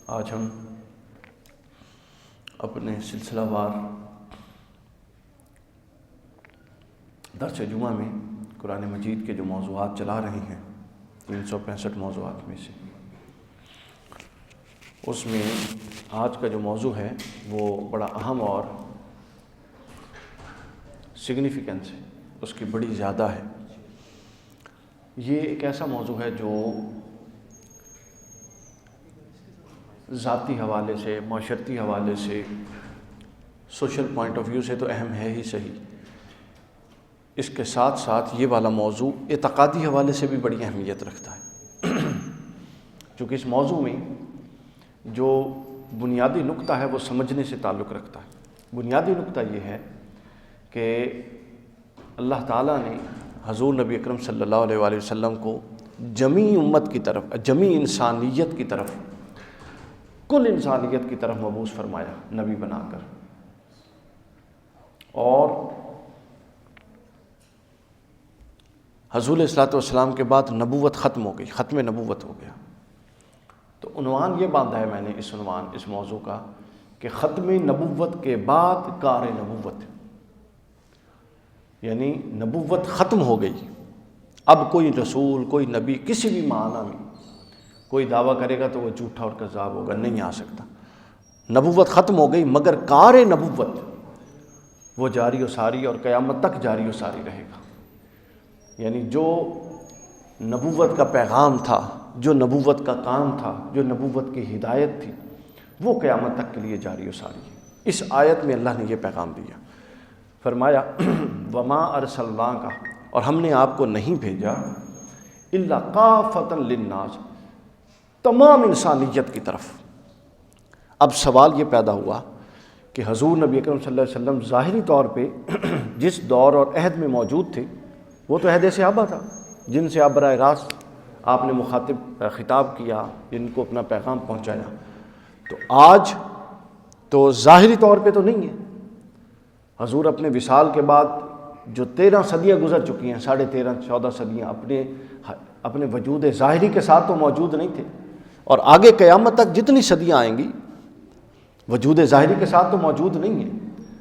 آج ہم اپنے سلسلہ وار درس جمعہ میں قرآن مجید کے جو موضوعات چلا رہے ہیں 365 موضوعات میں سے، اس میں آج کا جو موضوع ہے وہ بڑا اہم اور سگنیفیکنس ہے، اس کی بڑی زیادہ ہے۔ یہ ایک ایسا موضوع ہے جو ذاتی حوالے سے، معاشرتی حوالے سے، سوشل پوائنٹ آف ویو سے تو اہم ہے ہی صحیح، اس کے ساتھ ساتھ یہ والا موضوع اعتقادی حوالے سے بھی بڑی اہمیت رکھتا ہے، چونکہ اس موضوع میں جو بنیادی نقطہ ہے وہ سمجھنے سے تعلق رکھتا ہے۔ بنیادی نقطہ یہ ہے کہ اللہ تعالیٰ نے حضور نبی اکرم صلی اللہ علیہ وآلہ وسلم کو جمیع امت کی طرف، جمیع انسانیت کی طرف، کل انسانیت کی طرف مبعوث فرمایا نبی بنا کر، اور حضور علیہ الصلوۃ والسلام کے بعد نبوت ختم ہو گئی، ختم نبوت ہو گیا۔ تو عنوان یہ باندھا ہے میں نے اس موضوع کا کہ ختم نبوت کے بعد کار نبوت، یعنی نبوت ختم ہو گئی، اب کوئی رسول، کوئی نبی کسی بھی معنی میں کوئی دعویٰ کرے گا تو وہ جھوٹا اور کذاب ہوگا، نہیں آ سکتا۔ نبوت ختم ہو گئی، مگر کار نبوت وہ جاری و ساری اور قیامت تک جاری و ساری رہے گا۔ یعنی جو نبوت کا پیغام تھا، جو نبوت کا کام تھا، جو نبوت کی ہدایت تھی، وہ قیامت تک کے لیے جاری و ساری ہے۔ اس آیت میں اللہ نے یہ پیغام دیا، فرمایا وما ارسلناک، اور ہم نے آپ کو نہیں بھیجا الا کافۃ للناس، تمام انسانیت کی طرف۔ اب سوال یہ پیدا ہوا کہ حضور نبی اکرم صلی اللہ علیہ وسلم ظاہری طور پہ جس دور اور عہد میں موجود تھے وہ تو عہد صحابہ تھا، جن سے آپ براہ راست آپ نے خطاب کیا، جن کو اپنا پیغام پہنچایا۔ تو آج تو ظاہری طور پہ تو نہیں ہے، حضور اپنے وصال کے بعد جو 13 صدیاں گزر چکی ہیں، 13.5 14 صدیاں اپنے وجود ظاہری کے ساتھ تو موجود نہیں تھے، اور آگے قیامت تک جتنی صدیاں آئیں گی وجود ظاہری کے ساتھ تو موجود نہیں ہے۔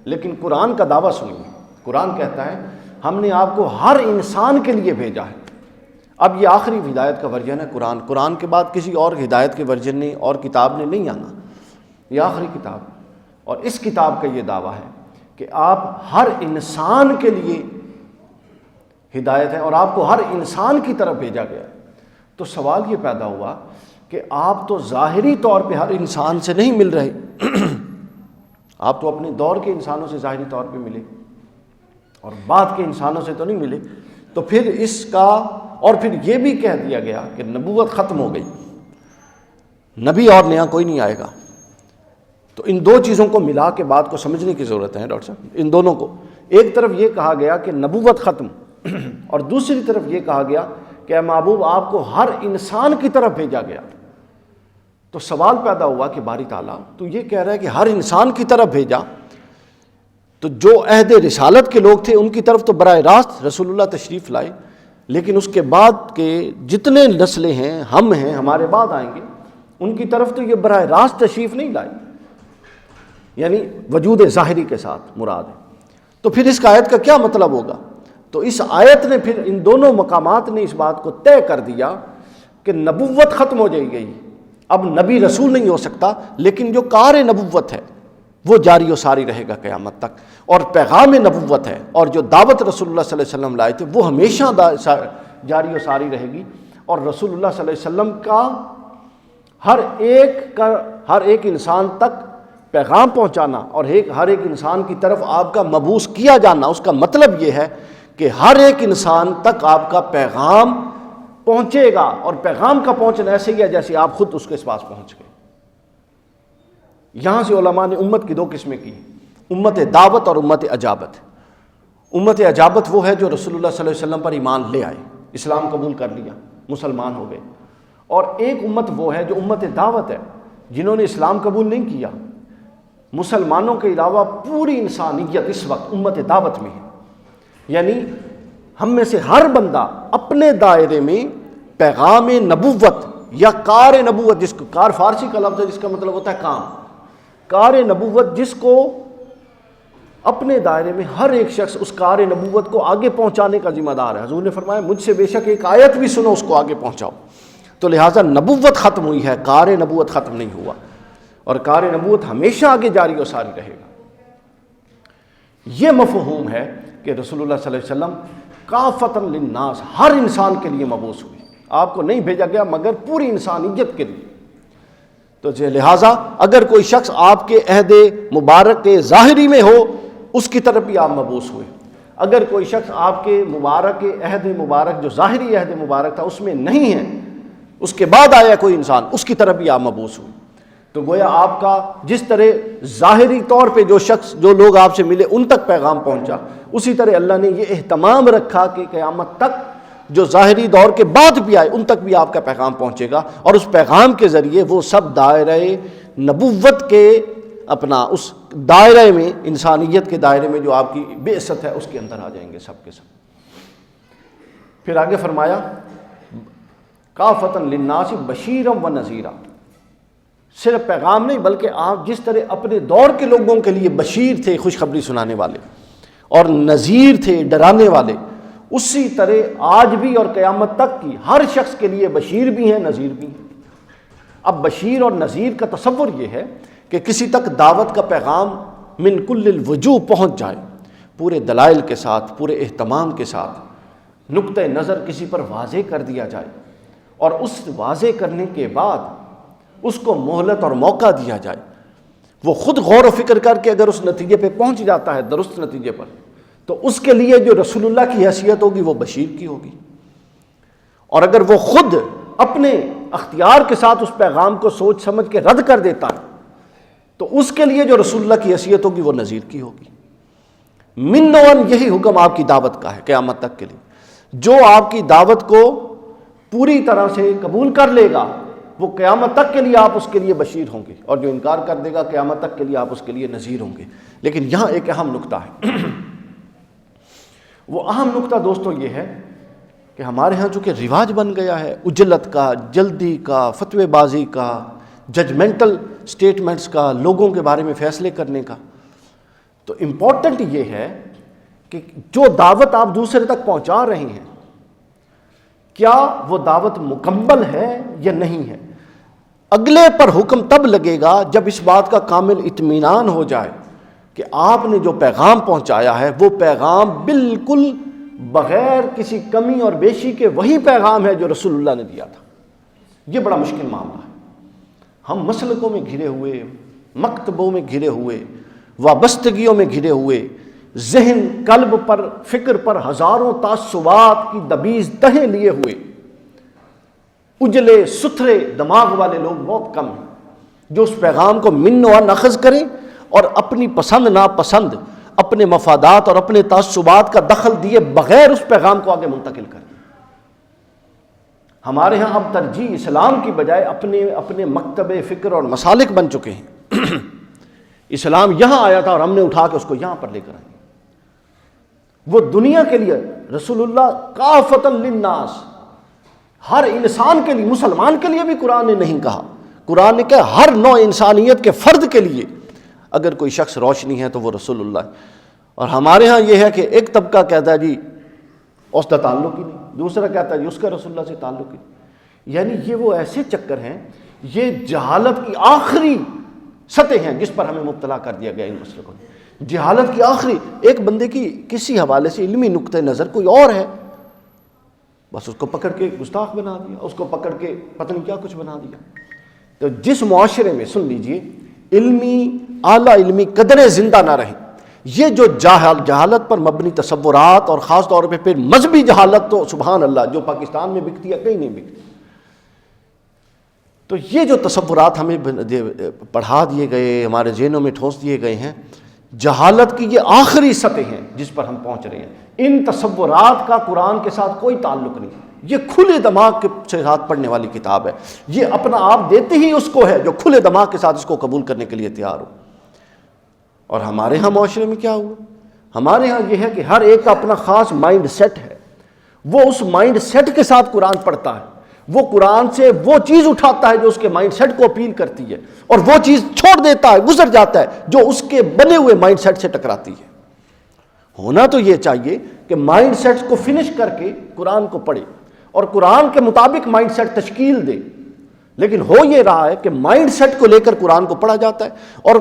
لیکن قرآن کا دعویٰ سنیے، قرآن کہتا ہے ہم نے آپ کو ہر انسان کے لیے بھیجا ہے۔ اب یہ آخری ہدایت کا ورژن ہے قرآن کے بعد کسی اور ہدایت کے ورژن نے اور کتاب نے نہیں آنا، یہ آخری کتاب، اور اس کتاب کا یہ دعویٰ ہے کہ آپ ہر انسان کے لیے ہدایت ہے اور آپ کو ہر انسان کی طرف بھیجا گیا ہے۔ تو سوال یہ پیدا ہوا کہ آپ تو ظاہری طور پہ ہر انسان سے نہیں مل رہے، آپ تو اپنے دور کے انسانوں سے ظاہری طور پہ ملے اور بعد کے انسانوں سے تو نہیں ملے۔ تو پھر اس کا، اور پھر یہ بھی کہہ دیا گیا کہ نبوت ختم ہو گئی، نبی اور نیا کوئی نہیں آئے گا۔ تو ان دو چیزوں کو ملا کے بات کو سمجھنے کی ضرورت ہے ڈاکٹر صاحب۔ ان دونوں کو، ایک طرف یہ کہا گیا کہ نبوت ختم، اور دوسری طرف یہ کہا گیا کہ اے محبوب آپ کو ہر انسان کی طرف بھیجا گیا۔ تو سوال پیدا ہوا کہ باری تعالیٰ تو یہ کہہ رہا ہے کہ ہر انسان کی طرف بھیجا، تو جو عہد رسالت کے لوگ تھے ان کی طرف تو براہ راست رسول اللہ تشریف لائے، لیکن اس کے بعد کے جتنے نسلیں ہیں، ہم ہیں، ہمارے بعد آئیں گے، ان کی طرف تو یہ براہ راست تشریف نہیں لائے، یعنی وجود ظاہری کے ساتھ مراد ہے۔ تو پھر اس آیت کا کیا مطلب ہوگا؟ تو اس آیت نے پھر ان دونوں مقامات نے اس بات کو طے کر دیا کہ نبوت ختم ہو جائے گی، اب نبی رسول نہیں ہو سکتا، لیکن جو کار نبوت ہے وہ جاری و ساری رہے گا قیامت تک، اور پیغام نبوت ہے اور جو دعوت رسول اللہ صلی اللہ علیہ وسلم لائے تھے وہ ہمیشہ جاری و ساری رہے گی، اور رسول اللہ صلی اللہ علیہ وسلم کا ہر ایک انسان تک پیغام پہنچانا اور ہر ایک انسان کی طرف آپ کا مبعوث کیا جانا، اس کا مطلب یہ ہے کہ ہر ایک انسان تک آپ کا پیغام پہنچے گا، اور پیغام کا پہنچنا ایسے ہی ہے جیسے آپ خود اس کے پاس پہنچ گئے۔ یہاں سے علماء نے امت کی دو قسمیں کی، امت دعوت اور امت اجابت۔ امت اجابت وہ ہے جو رسول اللہ صلی اللہ علیہ وسلم پر ایمان لے آئے، اسلام قبول کر لیا، مسلمان ہو گئے، اور ایک امت وہ ہے جو امت دعوت ہے، جنہوں نے اسلام قبول نہیں کیا۔ مسلمانوں کے علاوہ پوری انسانیت اس وقت امت دعوت میں ہے، یعنی ہم میں سے ہر بندہ اپنے دائرے میں پیغام نبوت یا کار نبوت، جس کو کار فارسی کا لفظ ہے جس کا مطلب ہوتا ہے کام، کار نبوت جس کو اپنے دائرے میں ہر ایک شخص اس کار نبوت کو آگے پہنچانے کا ذمہ دار ہے۔ حضور نے فرمایا مجھ سے بے شک ایک آیت بھی سنو اس کو آگے پہنچاؤ۔ تو لہٰذا نبوت ختم ہوئی ہے، کار نبوت ختم نہیں ہوا، اور کار نبوت ہمیشہ آگے جاری و ساری رہے گا۔ یہ مفہوم ہے کہ رسول اللہ صلی اللہ علیہ وسلم کافۃ للناس، ہر انسان کے لیے مبعوث ہوئے، آپ کو نہیں بھیجا گیا مگر پوری انسانیت کے لیے۔ تو لہٰذا اگر کوئی شخص آپ کے عہد مبارک کے ظاہری میں ہو اس کی طرف بھی آپ مبعوث ہوئے، اگر کوئی شخص آپ کے مبارک عہد مبارک جو ظاہری عہد مبارک تھا اس میں نہیں ہے، اس کے بعد آیا کوئی انسان، اس کی طرف بھی آپ مبعوث ہوئے۔ تو گویا آپ کا جس طرح ظاہری طور پہ جو شخص جو لوگ آپ سے ملے ان تک پیغام پہنچا، اسی طرح اللہ نے یہ اہتمام رکھا کہ قیامت تک جو ظاہری دور کے بعد بھی آئے ان تک بھی آپ کا پیغام پہنچے گا، اور اس پیغام کے ذریعے وہ سب دائرہ نبوت کے اپنا اس دائرے میں، انسانیت کے دائرے میں جو آپ کی بعثت ہے اس کے اندر آ جائیں گے سب کے سب۔ پھر آگے فرمایا کافۃ للناس بشیرا و نذیرا، صرف پیغام نہیں بلکہ آپ جس طرح اپنے دور کے لوگوں کے لیے بشیر تھے، خوشخبری سنانے والے، اور نذیر تھے، ڈرانے والے، اسی طرح آج بھی اور قیامت تک کی ہر شخص کے لیے بشیر بھی ہیں، نذیر بھی ہیں۔ اب بشیر اور نذیر کا تصور یہ ہے کہ کسی تک دعوت کا پیغام من کل الوجوہ پہنچ جائے، پورے دلائل کے ساتھ، پورے اہتمام کے ساتھ، نقطہ نظر کسی پر واضح کر دیا جائے، اور اس واضح کرنے کے بعد اس کو مہلت اور موقع دیا جائے، وہ خود غور و فکر کر کے اگر اس نتیجے پہ پہنچ جاتا ہے، درست نتیجے پر، تو اس کے لیے جو رسول اللہ کی حیثیت ہوگی وہ بشیر کی ہوگی، اور اگر وہ خود اپنے اختیار کے ساتھ اس پیغام کو سوچ سمجھ کے رد کر دیتا ہے تو اس کے لیے جو رسول اللہ کی حیثیت ہوگی وہ نذیر کی ہوگی۔ من نوعاً یہی حکم آپ کی دعوت کا ہے قیامت تک کے لیے، جو آپ کی دعوت کو پوری طرح سے قبول کر لے گا وہ قیامت تک کے لیے آپ اس کے لیے بشیر ہوں گے، اور جو انکار کر دے گا قیامت تک کے لیے آپ اس کے لیے نذیر ہوں گے۔ لیکن یہاں ایک اہم نقطہ ہے، وہ اہم نقطہ دوستوں یہ ہے کہ ہمارے ہاں چونکہ رواج بن گیا ہے عجلت کا، جلدی کا، فتوی بازی کا، ججمنٹل سٹیٹمنٹس کا، لوگوں کے بارے میں فیصلے کرنے کا، تو امپورٹنٹ یہ ہے کہ جو دعوت آپ دوسرے تک پہنچا رہے ہیں کیا وہ دعوت مکمل ہے یا نہیں ہے۔ اگلے پر حکم تب لگے گا جب اس بات کا کامل اطمینان ہو جائے کہ آپ نے جو پیغام پہنچایا ہے وہ پیغام بالکل بغیر کسی کمی اور بیشی کے وہی پیغام ہے جو رسول اللہ نے دیا تھا۔ یہ بڑا مشکل معاملہ ہے، ہم مسلکوں میں گھرے ہوئے، مکتبوں میں گھرے ہوئے، وابستگیوں میں گھرے ہوئے، ذہن قلب پر، فکر پر ہزاروں تعصبات کی دبیز تہیں لیے ہوئے اجلے ستھرے دماغ والے لوگ بہت کم ہیں جو اس پیغام کو من و ناخذ کریں اور اپنی پسند ناپسند، اپنے مفادات اور اپنے تعصبات کا دخل دیے بغیر اس پیغام کو آگے منتقل کریں۔ ہمارے ہاں اب ترجیح اسلام کی بجائے اپنے مکتب فکر اور مسالک بن چکے ہیں۔ اسلام یہاں آیا تھا اور ہم نے اٹھا کے اس کو یہاں پر لے کر آئے۔ وہ دنیا کے لیے رسول اللہ کافۃ للناس، ہر انسان کے لیے، مسلمان کے لیے بھی قرآن نے نہیں کہا، قرآن نے کہا ہر نوع انسانیت کے فرد کے لیے اگر کوئی شخص روشنی ہے تو وہ رسول اللہ ہے۔ اور ہمارے ہاں یہ ہے کہ ایک طبقہ کہتا ہے جی اس کا تعلق ہی نہیں، دوسرا کہتا ہے جی اس کا رسول اللہ سے تعلق ہی نہیں۔ یعنی یہ وہ ایسے چکر ہیں، یہ جہالت کی آخری سطح ہیں جس پر ہمیں مبتلا کر دیا گیا ان مسلکوں نے۔ جہالت کی آخری، ایک بندے کی کسی حوالے سے علمی نقطہ نظر کوئی اور ہے، بس اس کو پکڑ کے گستاخ بنا دیا، اس کو پکڑ کے پتہ نہیں کیا کچھ بنا دیا۔ تو جس معاشرے میں سن لیجئے علمی، اعلیٰ علمی قدریں زندہ نہ رہیں، یہ جو جہالت پر مبنی تصورات، اور خاص طور پہ پھر مذہبی جہالت تو سبحان اللہ جو پاکستان میں بکتی ہے کہیں نہیں بکتی، تو یہ جو تصورات ہمیں پڑھا دیے گئے، ہمارے ذہنوں میں ٹھونس دیے گئے ہیں، جہالت کی یہ آخری سطح ہیں جس پر ہم پہنچ رہے ہیں۔ ان تصورات کا قرآن کے ساتھ کوئی تعلق نہیں، یہ کھلے دماغ کے ساتھ پڑھنے والی کتاب ہے، یہ اپنا آپ دیتے ہی اس کو ہے جو کھلے دماغ کے ساتھ اس کو قبول کرنے کے لیے تیار ہو۔ اور ہمارے ہاں معاشرے میں کیا ہوا؟ ہمارے ہاں یہ ہے کہ ہر ایک کا اپنا خاص مائنڈ سیٹ ہے، وہ اس مائنڈ سیٹ کے ساتھ قرآن پڑھتا ہے، وہ قرآن سے وہ چیز اٹھاتا ہے جو اس کے مائنڈ سیٹ کو اپیل کرتی ہے، اور وہ چیز چھوڑ دیتا ہے، گزر جاتا ہے جو اس کے بنے ہوئے مائنڈ سیٹ سے ٹکراتی ہے۔ ہونا تو یہ چاہیے کہ مائنڈ سیٹس کو فنش کر کے قرآن کو پڑھے اور قرآن کے مطابق مائنڈ سیٹ تشکیل دے، لیکن ہو یہ رہا ہے کہ مائنڈ سیٹ کو لے کر قرآن کو پڑھا جاتا ہے، اور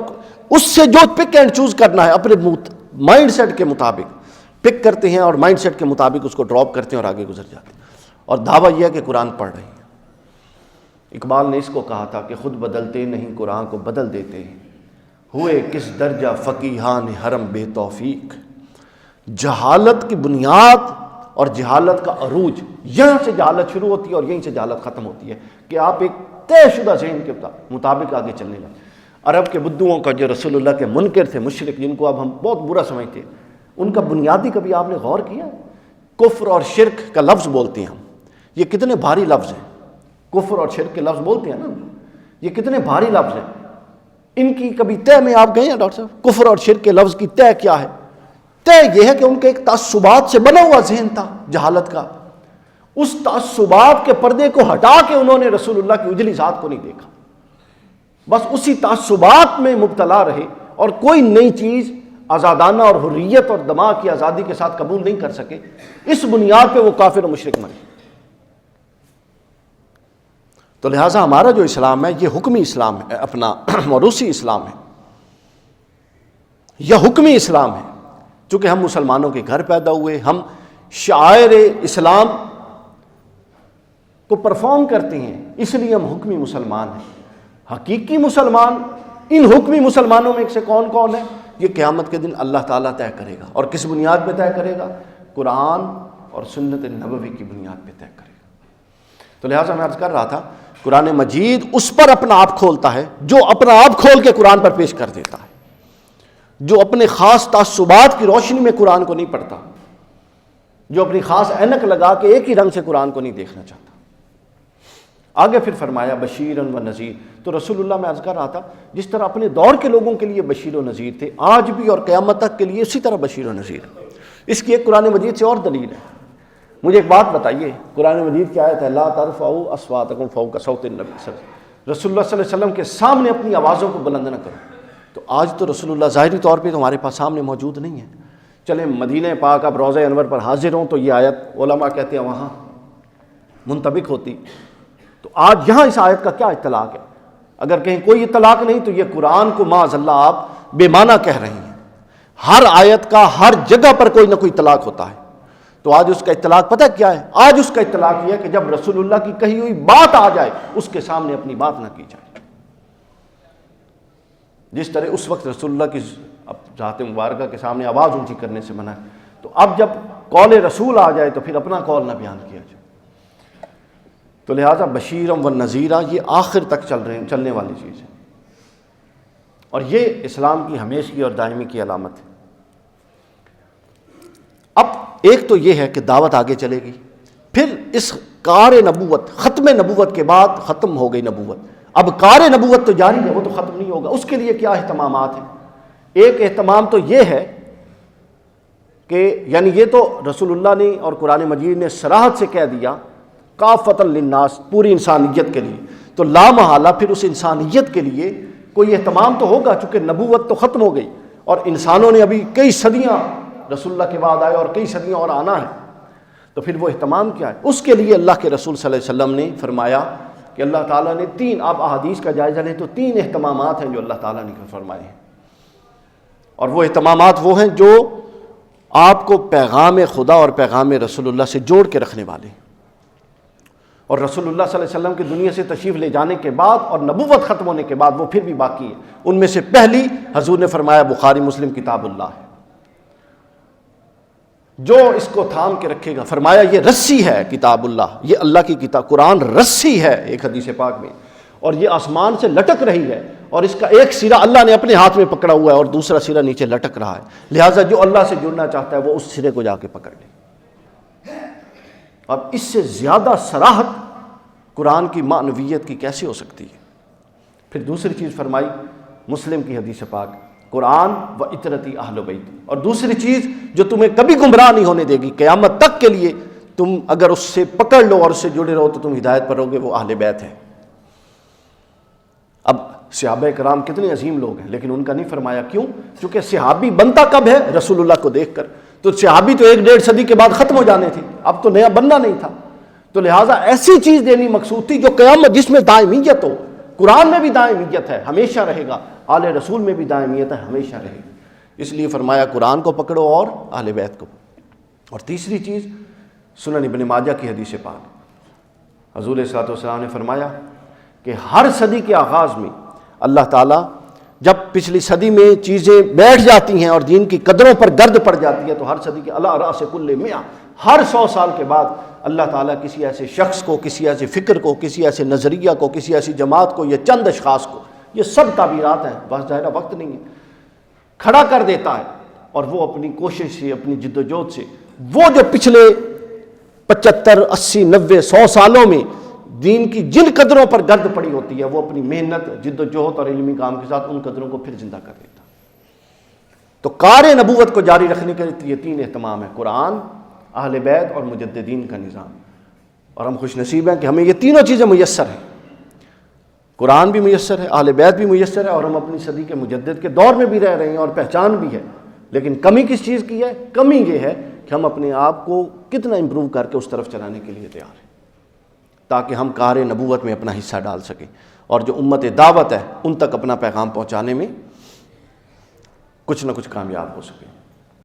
اس سے جو پک اینڈ چوز کرنا ہے اپنے مائنڈ سیٹ کے مطابق پک کرتے ہیں، اور مائنڈ سیٹ کے مطابق اس کو ڈراپ کرتے ہیں اور آگے گزر جاتے ہیں، اور دعویٰ یہ ہے کہ قرآن پڑھ رہے ہیں۔ اقبال نے اس کو کہا تھا کہ خود بدلتے نہیں قرآن کو بدل دیتے ہیں، ہوئے کس درجہ فقیہان حرم بے توفیق۔ جہالت کی بنیاد اور جہالت کا عروج، یہاں سے جہالت شروع ہوتی ہے اور یہیں سے جہالت ختم ہوتی ہے کہ آپ ایک طے شدہ ذہن کے مطابق آگے چلنے لگے۔ عرب کے بدوؤں کا جو رسول اللہ کے منکر تھے، مشرک، جن کو اب ہم بہت برا سمجھتے ہیں، ان کا بنیادی کبھی آپ نے غور کیا؟ کفر اور شرک کا لفظ بولتے ہیں ہم، یہ کتنے بھاری لفظ ہیں۔ کفر اور شرک کے لفظ بولتے ہیں نا، یہ کتنے بھاری لفظ ہیں، ان کی کبھی طے میں آپ گئے ہیں ڈاکٹر صاحب؟ کفر اور شرک کے لفظ کی طے کیا ہے؟ طے یہ ہے کہ ان کے ایک تعصبات سے بنا ہوا ذہن تھا جہالت کا، اس تعصبات کے پردے کو ہٹا کے انہوں نے رسول اللہ کی اجلی ذات کو نہیں دیکھا، بس اسی تعصبات میں مبتلا رہے اور کوئی نئی چیز آزادانہ اور حریت اور دماغ کی آزادی کے ساتھ قبول نہیں کر سکے۔ اس بنیاد پہ وہ کافر و مشرک مرے۔ تو لہٰذا ہمارا جو اسلام ہے یہ حکمی اسلام ہے، اپنا موروثی اسلام ہے، یہ حکمی اسلام ہے۔ چونکہ ہم مسلمانوں کے گھر پیدا ہوئے، ہم شعائر اسلام کو پرفارم کرتے ہیں، اس لیے ہم حکمی مسلمان ہیں۔ حقیقی مسلمان ان حکمی مسلمانوں میں سے کون کون ہے؟ یہ قیامت کے دن اللہ تعالیٰ طے کرے گا، اور کس بنیاد پہ طے کرے گا؟ قرآن اور سنت نبوی کی بنیاد پہ طے کرے گا۔ تو لہٰذا میں عرض کر رہا تھا، قرآن مجید اس پر اپنا آپ کھولتا ہے جو اپنا آپ کھول کے قرآن پر پیش کر دیتا ہے، جو اپنے خاص تعصبات کی روشنی میں قرآن کو نہیں پڑھتا، جو اپنی خاص اینک لگا کے ایک ہی رنگ سے قرآن کو نہیں دیکھنا چاہتا۔ آگے پھر فرمایا بشیرن و نذیر۔ تو رسول اللہ میں عرض کر رہا تھا، جس طرح اپنے دور کے لوگوں کے لیے بشیر و نذیر تھے، آج بھی اور قیامت تک کے لیے اسی طرح بشیر و نذیر۔ اس کی ایک قرآن مجید سے اور دلیل ہے۔ مجھے ایک بات بتائیے، قرآن مجید کی آیت ہے لا ترفعوا اصواتکم فوق صوت النبی صلی اللہ علیہ وسلم، رسول اللہ صلی اللہ علیہ وسلم کے سامنے اپنی آوازوں کو بلند نہ کرو۔ تو آج تو رسول اللہ ظاہری طور پہ تو ہمارے پاس سامنے موجود نہیں ہے، چلیں مدینہ پاک اب روضہ انور پر حاضر ہوں تو یہ آیت علماء کہتے ہیں وہاں منطبق ہوتی، تو آج یہاں اس آیت کا کیا اطلاق ہے؟ اگر کہیں کوئی اطلاق نہیں تو یہ قرآن کو معاذ اللہ آپ بے معنی کہہ رہے ہیں۔ ہر آیت کا ہر جگہ پر کوئی نہ کوئی اطلاق ہوتا ہے، تو آج اس کا اطلاق پتہ کیا ہے؟ آج اس کا اطلاق یہ ہے کہ جب رسول اللہ کی کہی ہوئی بات آ جائے اس کے سامنے اپنی بات نہ کی جائے۔ جس طرح اس وقت رسول اللہ کی ذات مبارکہ کے سامنے آواز اونچی کرنے سے منع ہے، تو اب جب قول رسول آ جائے تو پھر اپنا قول نہ بیان کیا جائے۔ تو لہٰذا بشیرم و نذیرہ یہ آخر تک چلنے والی چیز ہے، اور یہ اسلام کی ہمیشگی اور دائمی کی علامت ہے۔ اب ایک تو یہ ہے کہ دعوت آگے چلے گی، پھر اس کار نبوت، ختم نبوت کے بعد ختم ہو گئی نبوت، اب کار نبوت تو جاری ہے، وہ تو ختم نہیں ہوگا۔ اس کے لیے کیا اہتمامات ہیں؟ ایک اہتمام تو یہ ہے کہ یعنی یہ تو رسول اللہ نے اور قرآن مجید نے صراحت سے کہہ دیا کافۃ للناس، پوری انسانیت کے لیے، تو لا محالہ پھر اس انسانیت کے لیے کوئی اہتمام تو ہوگا، چونکہ نبوت تو ختم ہو گئی اور انسانوں نے ابھی کئی صدیاں رسول اللہ کے بعد آئے اور کئی صدیاں اور آنا ہے، تو پھر وہ اہتمام کیا ہے؟ اس کے لیے اللہ کے رسول صلی اللہ علیہ وسلم نے فرمایا کہ اللہ تعالیٰ نے تین، آپ احادیث کا جائزہ لیں تو تین اہتمامات ہیں جو اللہ تعالیٰ نے فرمائے ہیں، اور وہ اہتمامات وہ ہیں جو آپ کو پیغام خدا اور پیغام رسول اللہ سے جوڑ کے رکھنے والے ہیں، اور رسول اللہ صلی اللہ علیہ وسلم کی دنیا سے تشریف لے جانے کے بعد اور نبوت ختم ہونے کے بعد وہ پھر بھی باقی ہے۔ ان میں سے پہلی حضور نے فرمایا بخاری مسلم کتاب اللہ ہے، جو اس کو تھام کے رکھے گا، فرمایا یہ رسی ہے کتاب اللہ، یہ اللہ کی کتاب قرآن رسی ہے ایک حدیث پاک میں، اور یہ آسمان سے لٹک رہی ہے، اور اس کا ایک سرا اللہ نے اپنے ہاتھ میں پکڑا ہوا ہے اور دوسرا سرا نیچے لٹک رہا ہے، لہٰذا جو اللہ سے جڑنا چاہتا ہے وہ اس سرے کو جا کے پکڑ لے۔ اب اس سے زیادہ صراحت قرآن کی معنویت کی کیسے ہو سکتی ہے؟ پھر دوسری چیز فرمائی مسلم کی حدیث پاک، قرآن و اطرتی اہل بیت، اور دوسری چیز جو تمہیں کبھی گمراہ نہیں ہونے دے گی، قیامت تک کے لیے تم اگر اس سے پکڑ لو اور اس سے جڑے رہو تو تم ہدایت پر رہوگے، وہ اہل بیت ہیں۔ اب صحابہ کرام کتنے عظیم لوگ ہیں، لیکن ان کا نہیں فرمایا، کیوں؟ چونکہ صحابی بنتا کب ہے؟ رسول اللہ کو دیکھ کر۔ تو صحابی تو 1-1.5 صدی کے بعد ختم ہو جانے تھے، اب تو نیا بننا نہیں تھا، تو لہٰذا ایسی چیز دینی مقصود تھی جو قیامت، جس میں دائمیت ہو۔ قرآن میں بھی دائمیت ہے، ہمیشہ رہے گا، آل رسول میں بھی دائمیت ہے، ہمیشہ رہے گی۔ اس لیے فرمایا قرآن کو پکڑو اور اہل بیت کو۔ اور تیسری چیز سنن ابن ماجہ کی حدیث پاک، حضور صلی اللہ علیہ وسلم نے فرمایا کہ ہر صدی کے آغاز میں اللہ تعالیٰ جب پچھلی صدی میں چیزیں بیٹھ جاتی ہیں اور دین کی قدروں پر گرد پڑ جاتی ہے، تو ہر صدی کے علی رأس کل 100، ہر 100 سال کے بعد اللہ تعالیٰ کسی ایسے شخص کو، کسی ایسے فکر کو، کسی ایسے نظریہ کو، کسی ایسی جماعت کو، یہ چند اشخاص کو، یہ سب تعبیرات ہیں، بس ظاہرہ وقت نہیں ہے، کھڑا کر دیتا ہے، اور وہ اپنی کوشش سے، اپنی جد و جہد سے، وہ جو پچھلے 75، 80، 90، 100 سالوں میں دین کی جن قدروں پر گرد پڑی ہوتی ہے، وہ اپنی محنت، جد و جہد اور علمی کام کے ساتھ ان قدروں کو پھر زندہ کر دیتا۔ تو کار نبوت کو جاری رکھنے کے لیے یہ 3 اہتمام ہے: قرآن، اہل بیت اور مجددین کا نظام۔ اور ہم خوش نصیب ہیں کہ ہمیں یہ تینوں چیزیں میسر ہیں، قرآن بھی میسر ہے، اہل بیت بھی میسر ہے، اور ہم اپنی صدی کے مجدد کے دور میں بھی رہ رہے ہیں اور پہچان بھی ہے۔ لیکن کمی کس چیز کی ہے؟ کمی یہ ہے کہ ہم اپنے آپ کو کتنا امپروو کر کے اس طرف چلانے کے لیے تیار ہیں، تاکہ ہم کار نبوت میں اپنا حصہ ڈال سکیں، اور جو امت دعوت ہے ان تک اپنا پیغام پہنچانے میں کچھ نہ کچھ کامیاب ہو سکیں۔